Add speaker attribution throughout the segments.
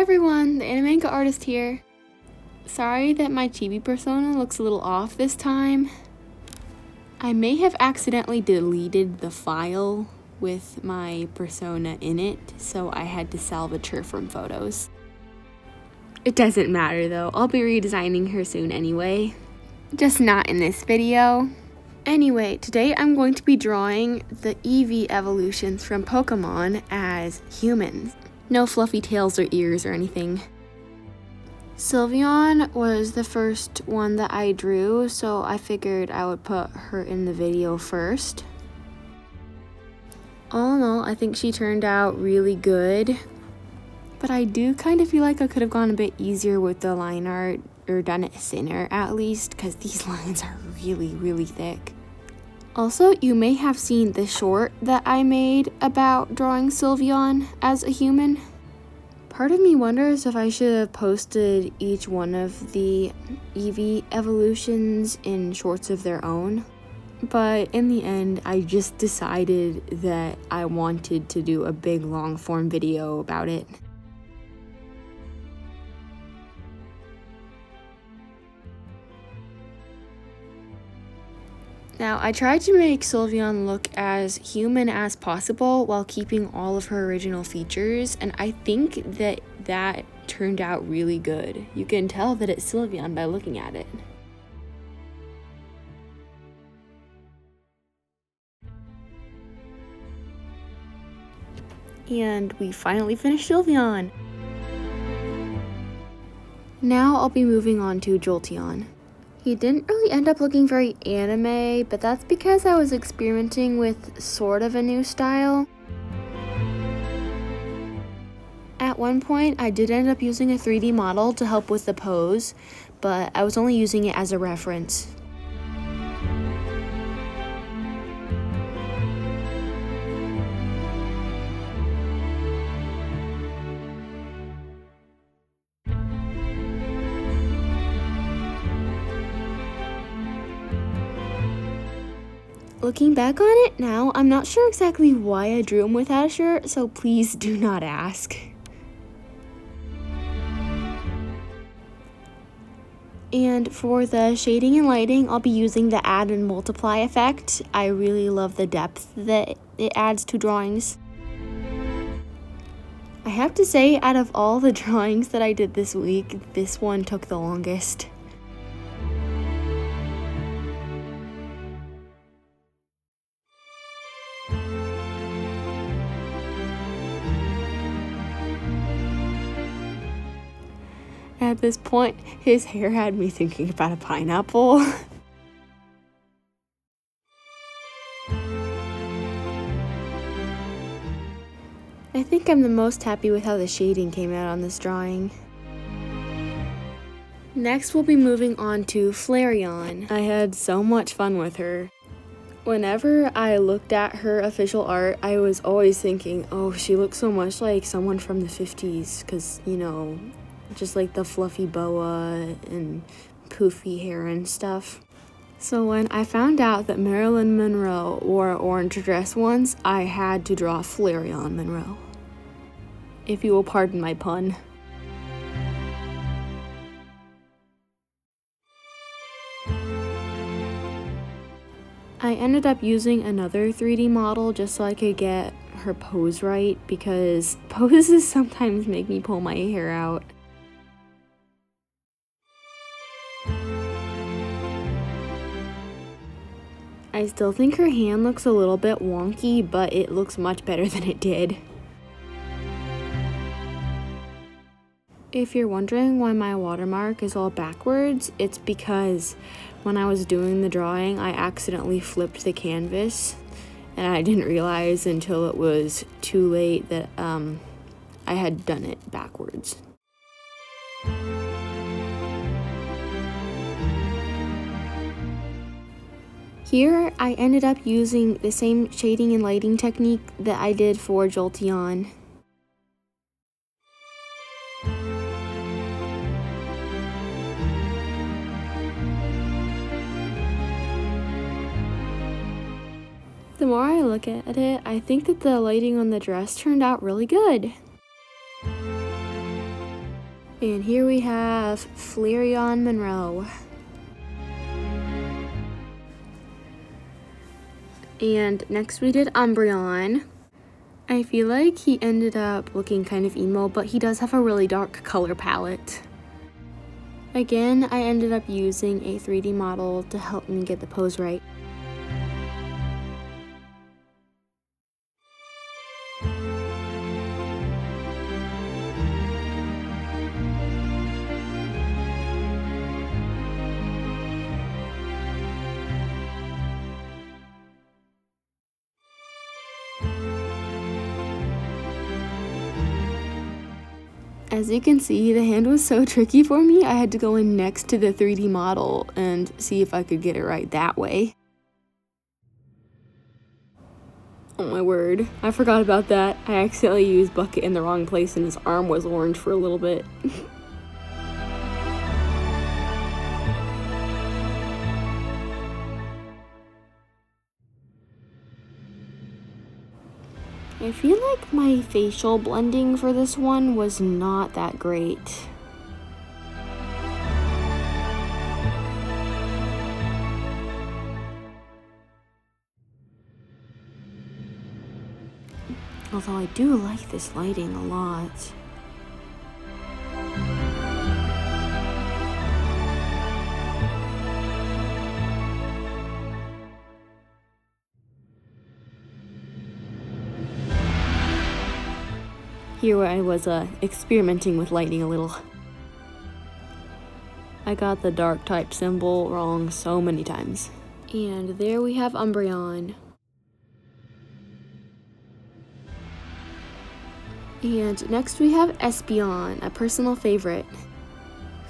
Speaker 1: everyone, the anime artist here. Sorry that my chibi persona looks a little off this time. I may have accidentally deleted the file with my persona in it, so I had to salvage her from photos. It doesn't matter though, I'll be redesigning her soon anyway. Just not in this video. Anyway, today I'm going to be drawing the Eevee evolutions from Pokémon as humans. No fluffy tails or ears or anything. Sylveon was the first one that I drew, so I figured I would put her in the video first. All in all, I think she turned out really good. But I do kind of feel like I could have gone a bit easier with the line art, or done it thinner at least, because these lines are really thick. Also, you may have seen the short that I made about drawing Sylveon as a human. Part of me wonders if I should have posted each one of the Eevee evolutions in shorts of their own. But in the end, I just decided that I wanted to do a big long form video about it. Now, I tried to make Sylveon look as human as possible while keeping all of her original features, and I think that turned out really good. You can tell that it's Sylveon by looking at it. And we finally finished Sylveon! Now I'll be moving on to Jolteon. He didn't really end up looking very anime, but that's because I was experimenting with sort of a new style. At one point, I did end up using a 3D model to help with the pose, but I was only using it as a reference. Looking back on it now, I'm not sure exactly why I drew him without a shirt, so please do not ask. And for the shading and lighting, I'll be using the add and multiply effect. I really love the depth that it adds to drawings. I have to say, out of all the drawings that I did this week, this one took the longest. At this point, his hair had me thinking about a pineapple. I think I'm the most happy with how the shading came out on this drawing. Next, we'll be moving on to Flareon. I had so much fun with her. Whenever I looked at her official art, I was always thinking, oh, she looks so much like someone from the 50s, because, you know, just like the fluffy boa and poofy hair and stuff. So when I found out that Marilyn Monroe wore an orange dress once, I had to draw Flareon Monroe. If you will pardon my pun. I ended up using another 3D model just so I could get her pose right, because poses sometimes make me pull my hair out. I still think her hand looks a little bit wonky, but it looks much better than it did. If you're wondering why my watermark is all backwards, it's because when I was doing the drawing, I accidentally flipped the canvas, and I didn't realize until it was too late that I had done it backwards. Here, I ended up using the same shading and lighting technique that I did for Jolteon. The more I look at it, I think that the lighting on the dress turned out really good. And here we have Flareon Monroe. And next we did Umbreon. I feel like he ended up looking kind of emo, but he does have a really dark color palette. Again, I ended up using a 3D model to help me get the pose right. As you can see, the hand was so tricky for me, I had to go in next to the 3D model and see if I could get it right that way. Oh my word, I forgot about that. I accidentally used Bucket in the wrong place and his arm was orange for a little bit. I feel like my facial blending for this one was not that great. Although I do like this lighting a lot. Here I was experimenting with lighting a little. I got the dark type symbol wrong so many times. And there we have Umbreon. And next we have Espeon, a personal favorite.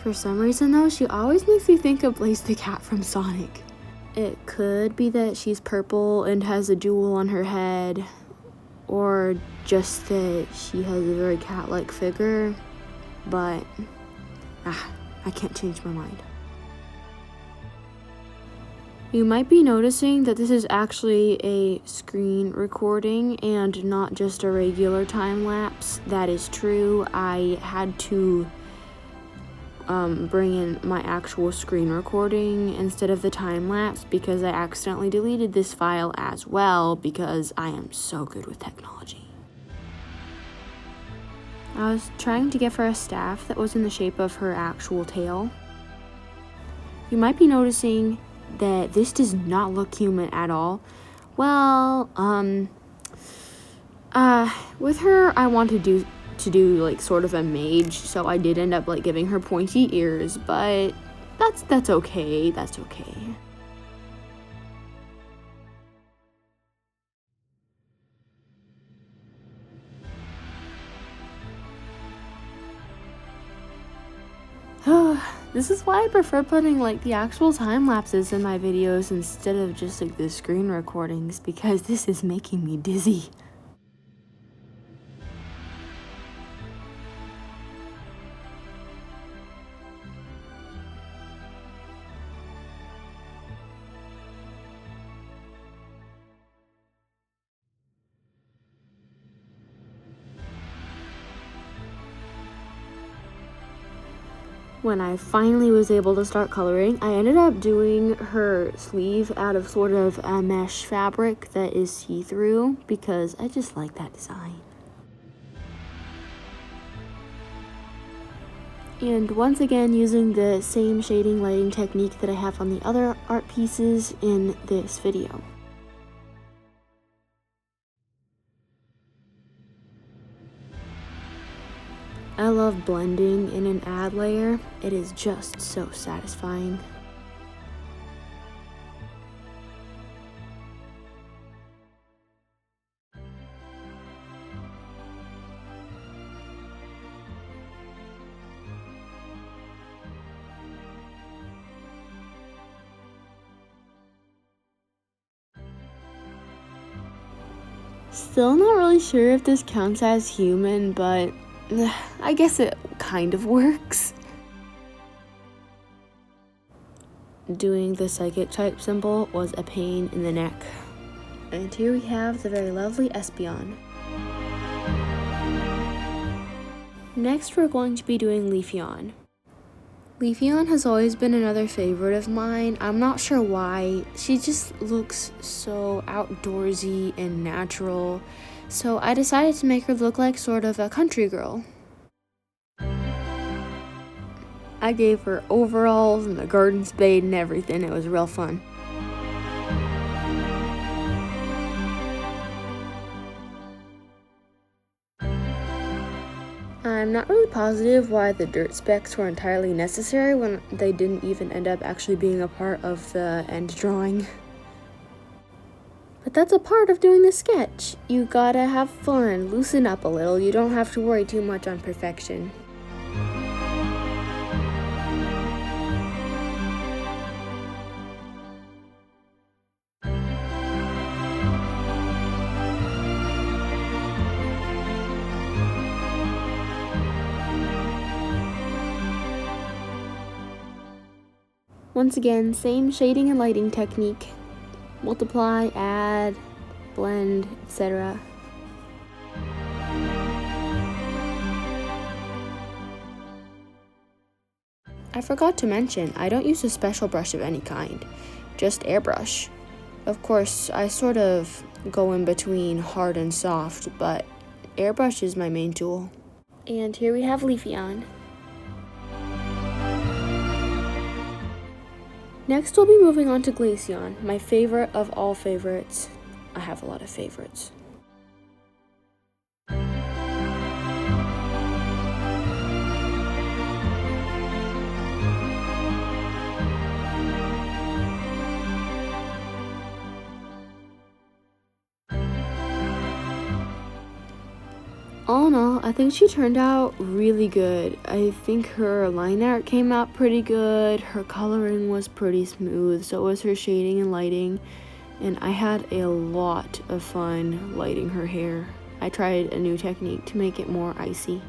Speaker 1: For some reason though, she always makes me think of Blaze the Cat from Sonic. It could be that she's purple and has a jewel on her head, or just that she has a very cat-like figure, but I can't change my mind. You might be noticing that this is actually a screen recording and not just a regular time lapse. That is true. I had to bring in my actual screen recording instead of the time lapse because I accidentally deleted this file as well because I am so good with technology. I was trying to give her a staff that was in the shape of her actual tail. You might be noticing that this does not look human at all. Well, with her, I wanted to do like sort of a mage, so I did end up like giving her pointy ears, but that's okay. That's okay. This is why I prefer putting like the actual time lapses in my videos instead of just like the screen recordings, because this is making me dizzy. When I finally was able to start coloring, I ended up doing her sleeve out of sort of a mesh fabric that is see-through because I just like that design. And once again, using the same shading lighting technique that I have on the other art pieces in this video. I love blending in an ad layer. It is just so satisfying. Still not really sure if this counts as human, but I guess it kind of works. Doing the psychic type symbol was a pain in the neck. And here we have the very lovely Espeon. Next, we're going to be doing Leafeon. Leafeon has always been another favorite of mine. I'm not sure why. She just looks so outdoorsy and natural. So I decided to make her look like sort of a country girl. I gave her overalls and a garden spade and everything. It was real fun. I'm not really positive why the dirt specks were entirely necessary when they didn't even end up actually being a part of the end drawing. But that's a part of doing the sketch. You gotta have fun, loosen up a little. You don't have to worry too much on perfection. Once again, same shading and lighting technique. Multiply, add, blend, etc. I forgot to mention, I don't use a special brush of any kind, just airbrush. Of course, I sort of go in between hard and soft, but airbrush is my main tool. And here we have Leafeon. Next, we'll be moving on to Glaceon, my favorite of all favorites. I have a lot of favorites. All in all, I think she turned out really good. I think her line art came out pretty good, her coloring was pretty smooth, so was her shading and lighting, and I had a lot of fun lighting her hair. I tried a new technique to make it more icy.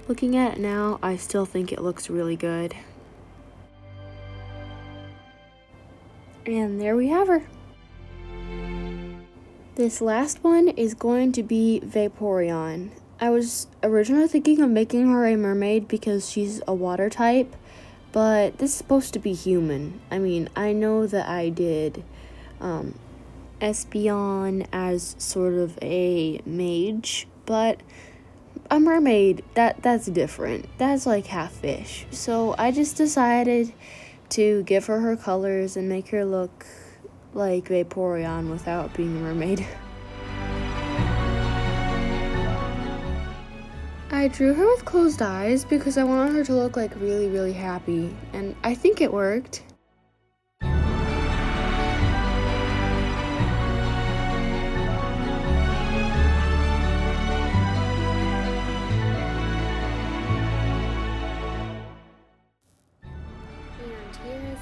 Speaker 1: Looking at it now, I still think it looks really good. And there we have her. This last one is going to be Vaporeon. I was originally thinking of making her a mermaid because she's a water type, but this is supposed to be human. I mean, I know that I did Espeon as sort of a mage, but a mermaid, that's different. That's like half fish. So I just decided to give her her colors and make her look like Vaporeon without being a mermaid. I drew her with closed eyes because I wanted her to look like really, really happy, and I think it worked.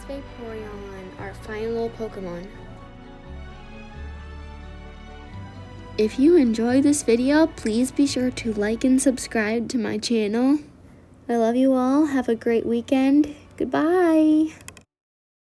Speaker 1: Vaporeon, our final Pokemon. If you enjoyed this video, please be sure to like and subscribe to my channel. I love you all. Have a great weekend. Goodbye.